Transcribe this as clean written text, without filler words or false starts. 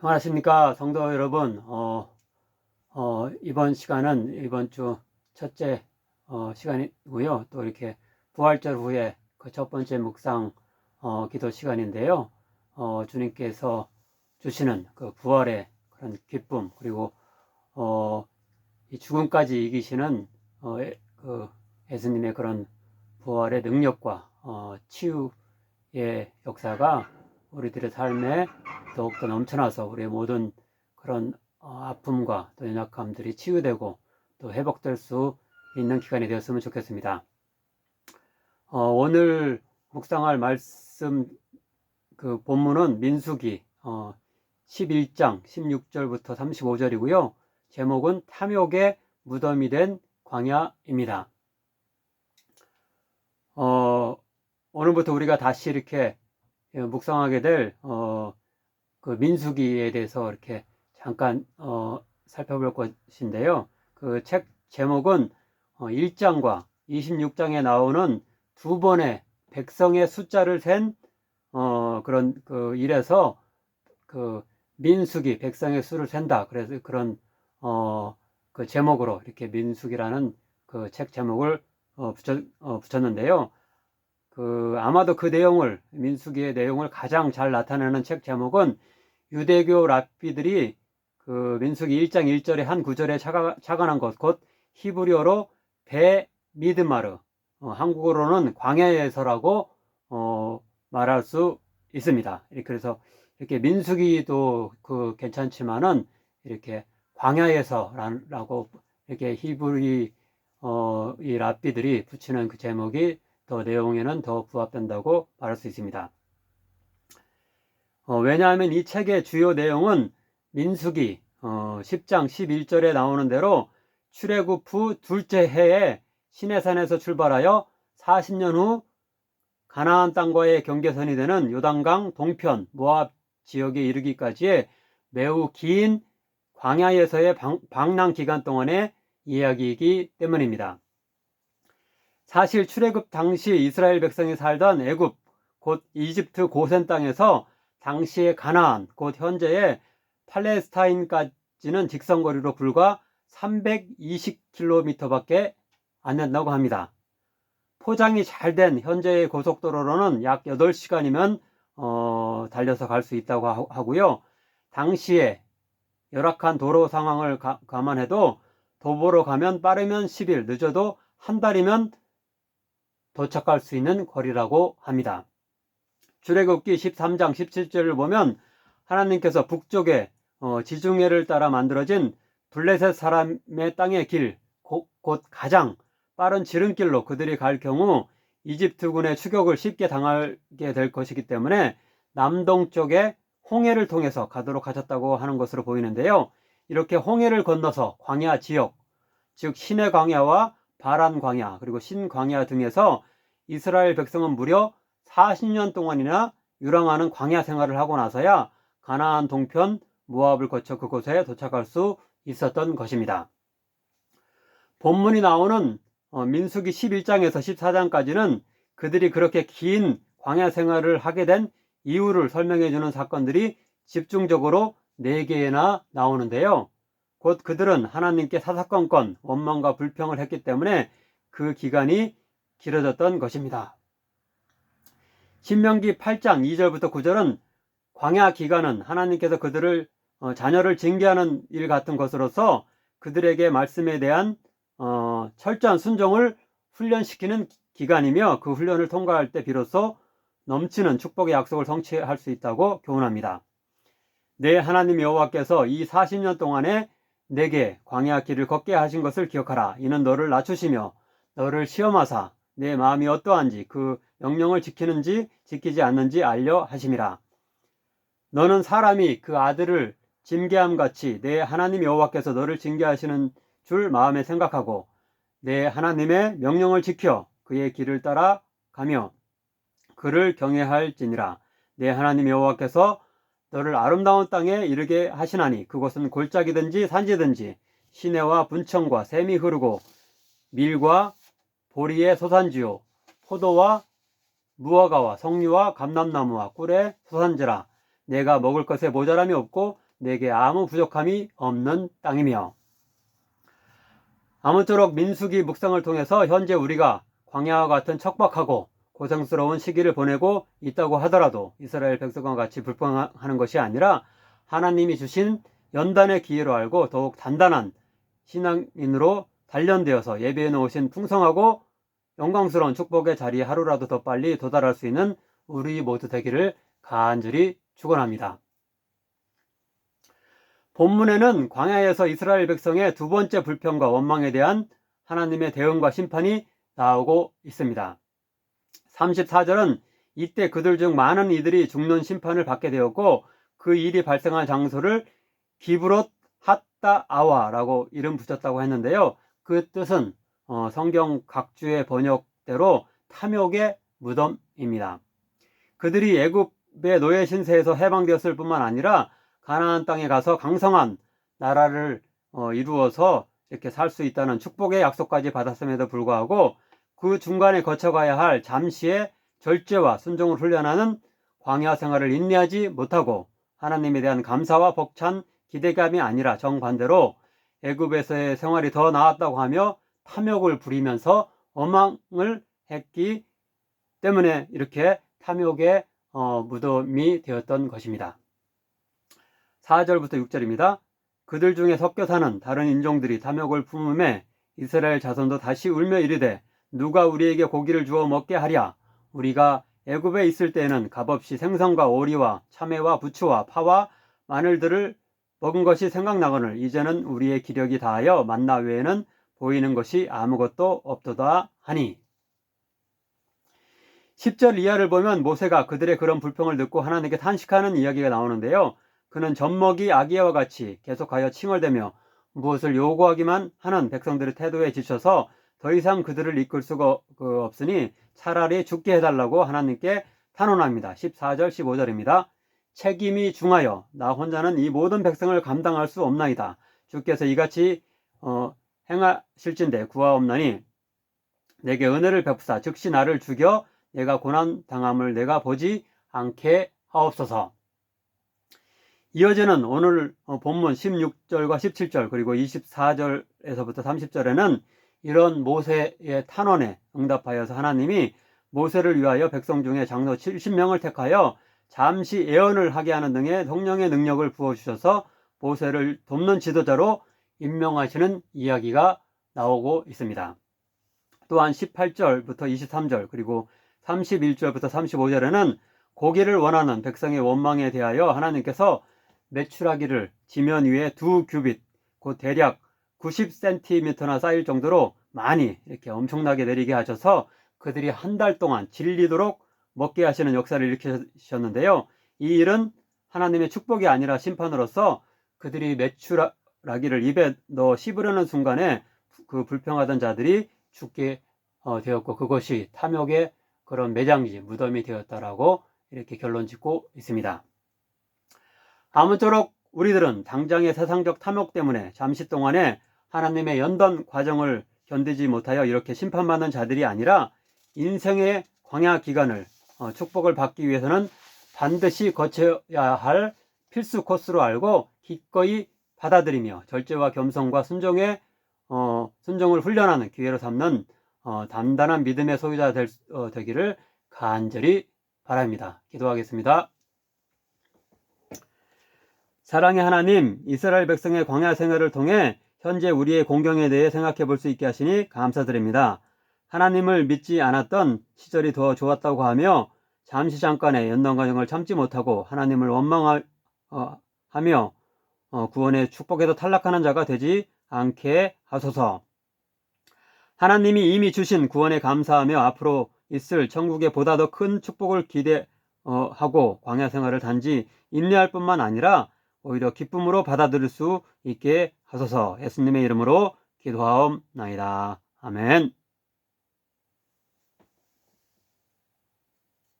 안녕하십니까 성도 여러분. 이번 시간은 이번 주 첫째 시간이고요. 또 이렇게 부활절 후에 그 첫 번째 묵상 기도 시간인데요. 주님께서 주시는 그 부활의 그런 기쁨, 그리고 이 죽음까지 이기시는 그 예수님의 그런 부활의 능력과 치유의 역사가 우리들의 삶에 더욱더 넘쳐나서 우리의 모든 그런 아픔과 또 연약함들이 치유되고 또 회복될 수 있는 기간이 되었으면 좋겠습니다. 오늘 묵상할 말씀 그 본문은 민수기 11장 16절부터 35절이고요. 제목은 탐욕의 무덤이 된 광야입니다. 오늘부터 우리가 다시 이렇게 묵상하게 될 그 민수기에 대해서 이렇게 잠깐 살펴볼 것인데요. 그 책 제목은 1장과 26장에 나오는 두 번의 백성의 숫자를 센 그런 그 일에서 그 민수기 백성의 수를 센다. 그래서 그런 그 제목으로 이렇게 민수기라는 그 책 제목을 붙였는데요. 아마도 그 내용을, 민수기의 내용을 가장 잘 나타내는 책 제목은 유대교 랍비들이 그 민수기 1장 1절의 한 구절에 착안한 것, 곧 히브리어로 베미드마르, 한국어로는 광야에서라고 말할 수 있습니다. 그래서 이렇게 민수기도 그 괜찮지만은 이렇게 광야에서라고 이렇게 히브리 이 랍비들이 붙이는 그 제목이 더 내용에는 더 부합된다고 말할 수 있습니다. 왜냐하면 이 책의 주요 내용은 민수기 10장 11절에 나오는 대로 출애굽 후 둘째 해에 시내산에서 출발하여 40년 후 가나안 땅과의 경계선이 되는 요단강 동편 모압 지역에 이르기까지의 매우 긴 광야에서의 방랑 기간 동안의 이야기이기 때문입니다. 사실 출애굽 당시 이스라엘 백성이 살던 애굽, 곧 이집트 고센 땅에서 당시의 가나안, 곧 현재의 팔레스타인까지는 직선거리로 불과 320km밖에 안 된다고 합니다. 포장이 잘 된 현재의 고속도로로는 약 8시간이면 달려서 갈 수 있다고 하고요. 당시에 열악한 도로 상황을 감안해도 도보로 가면 빠르면 10일, 늦어도 한 달이면 도착할 수 있는 거리라고 합니다. 출애굽기 13장 17절을 보면 하나님께서 북쪽에 지중해를 따라 만들어진 블레셋 사람의 땅의 길, 곧 가장 빠른 지름길로 그들이 갈 경우 이집트군의 추격을 쉽게 당하게 될 것이기 때문에 남동쪽에 홍해를 통해서 가도록 하셨다고 하는 것으로 보이는데요. 이렇게 홍해를 건너서 광야 지역, 즉 시내 광야와 바란 광야, 그리고 신 광야 등에서 이스라엘 백성은 무려 40년 동안이나 유랑하는 광야 생활을 하고 나서야 가나안 동편 모압을 거쳐 그곳에 도착할 수 있었던 것입니다. 본문이 나오는 민수기 11장에서 14장까지는 그들이 그렇게 긴 광야 생활을 하게 된 이유를 설명해 주는 사건들이 집중적으로 4개나 나오는데요. 곧 그들은 하나님께 사사건건 원망과 불평을 했기 때문에 그 기간이 길어졌던 것입니다. 신명기 8장 2절부터 9절은 광야 기간은 하나님께서 그들을 자녀를 징계하는 일 같은 것으로서 그들에게 말씀에 대한 철저한 순종을 훈련시키는 기간이며 그 훈련을 통과할 때 비로소 넘치는 축복의 약속을 성취할 수 있다고 교훈합니다. 내 하나님 여호와께서 이 40년 동안에 내게 광야 길을 걷게 하신 것을 기억하라. 이는 너를 낮추시며 너를 시험하사 내 마음이 어떠한지 그 명령을 지키는지 지키지 않는지 알려 하심이라. 너는 사람이 그 아들을 징계함 같이 내 하나님 여호와께서 너를 징계하시는 줄 마음에 생각하고 내 하나님의 명령을 지켜 그의 길을 따라 가며 그를 경외할지니라. 내 하나님 여호와께서 너를 아름다운 땅에 이르게 하시나니 그곳은 골짜기든지 산지든지 시내와 분청과 샘이 흐르고 밀과 보리의 소산지요 포도와 무화과와 석류와 감람나무와 꿀의 소산지라. 내가 먹을 것에 모자람이 없고 내게 아무 부족함이 없는 땅이며. 아무쪼록 민수기 묵상을 통해서 현재 우리가 광야와 같은 척박하고 고생스러운 시기를 보내고 있다고 하더라도 이스라엘 백성과 같이 불평하는 것이 아니라 하나님이 주신 연단의 기회로 알고 더욱 단단한 신앙인으로 단련되어서 예배해 놓으신 풍성하고 영광스러운 축복의 자리에 하루라도 더 빨리 도달할 수 있는 우리 모두 되기를 간절히 축원합니다. 본문에는 광야에서 이스라엘 백성의 두 번째 불평과 원망에 대한 하나님의 대응과 심판이 나오고 있습니다. 34절은 이때 그들 중 많은 이들이 죽는 심판을 받게 되었고 그 일이 발생한 장소를 기브롯 핫다아와라고 이름 붙였다고 했는데요. 그 뜻은 성경 각주의 번역대로 탐욕의 무덤입니다. 그들이 애굽의 노예 신세에서 해방되었을 뿐만 아니라 가나안 땅에 가서 강성한 나라를 이루어서 이렇게 살 수 있다는 축복의 약속까지 받았음에도 불구하고 그 중간에 거쳐가야 할 잠시의 절제와 순종을 훈련하는 광야 생활을 인내하지 못하고 하나님에 대한 감사와 벅찬 기대감이 아니라 정반대로 애굽에서의 생활이 더 나았다고 하며 탐욕을 부리면서 원망을 했기 때문에 이렇게 탐욕의 무덤이 되었던 것입니다. 4절부터 6절입니다. 그들 중에 섞여 사는 다른 인종들이 탐욕을 품음에 이스라엘 자손도 다시 울며 이르되 누가 우리에게 고기를 주어 먹게 하랴. 우리가 애굽에 있을 때에는 값없이 생선과 오리와 참외와 부추와 파와 마늘들을 먹은 것이 생각나거늘 이제는 우리의 기력이 다하여 만나 외에는 보이는 것이 아무것도 없도다 하니. 10절 이하를 보면 모세가 그들의 그런 불평을 듣고 하나님께 탄식하는 이야기가 나오는데요. 그는 젖먹이 아기와 같이 계속하여 칭얼대며 무엇을 요구하기만 하는 백성들의 태도에 지쳐서 더 이상 그들을 이끌 수가 없으니 차라리 죽게 해달라고 하나님께 탄원합니다. 14절 15절입니다. 책임이 중하여 나 혼자는 이 모든 백성을 감당할 수 없나이다. 주께서 이같이 행하실진대 구하옵나니 내게 은혜를 베푸사 즉시 나를 죽여 내가 고난당함을 내가 보지 않게 하옵소서. 이어지는 오늘 본문 16절과 17절 그리고 24절에서부터 30절에는 이런 모세의 탄원에 응답하여서 하나님이 모세를 위하여 백성 중에 장로 70명을 택하여 잠시 예언을 하게 하는 등의 성령의 능력을 부어주셔서 모세를 돕는 지도자로 임명하시는 이야기가 나오고 있습니다. 또한 18절부터 23절 그리고 31절부터 35절에는 고기를 원하는 백성의 원망에 대하여 하나님께서 메추라기를 지면 위에 2규빗 곧 대략 90cm나 쌓일 정도로 많이 이렇게 엄청나게 내리게 하셔서 그들이 한 달 동안 질리도록 먹게 하시는 역사를 일으키셨는데요. 이 일은 하나님의 축복이 아니라 심판으로서 그들이 메추라기를 입에 넣어 씹으려는 순간에 그 불평하던 자들이 죽게 되었고 그것이 탐욕의 그런 매장지 무덤이 되었다라고 이렇게 결론 짓고 있습니다. 아무쪼록 우리들은 당장의 세상적 탐욕 때문에 잠시 동안에 하나님의 연단 과정을 견디지 못하여 이렇게 심판받는 자들이 아니라 인생의 광야 기간을 축복을 받기 위해서는 반드시 거쳐야 할 필수 코스로 알고 기꺼이 받아들이며 절제와 겸손과 순종을 훈련하는 기회로 삼는 단단한 믿음의 소유자 되기를 간절히 바랍니다. 기도하겠습니다. 사랑의 하나님, 이스라엘 백성의 광야 생활을 통해 현재 우리의 공경에 대해 생각해 볼 수 있게 하시니 감사드립니다. 하나님을 믿지 않았던 시절이 더 좋았다고 하며 잠시 잠깐의 연단 과정을 참지 못하고 하나님을 원망하며 구원의 축복에도 탈락하는 자가 되지 않게 하소서. 하나님이 이미 주신 구원에 감사하며 앞으로 있을 천국에 보다 더 큰 축복을 기대하고 광야 생활을 단지 인내할 뿐만 아니라 오히려 기쁨으로 받아들일 수 있게 하소서. 예수님의 이름으로 기도하옵나이다. 아멘.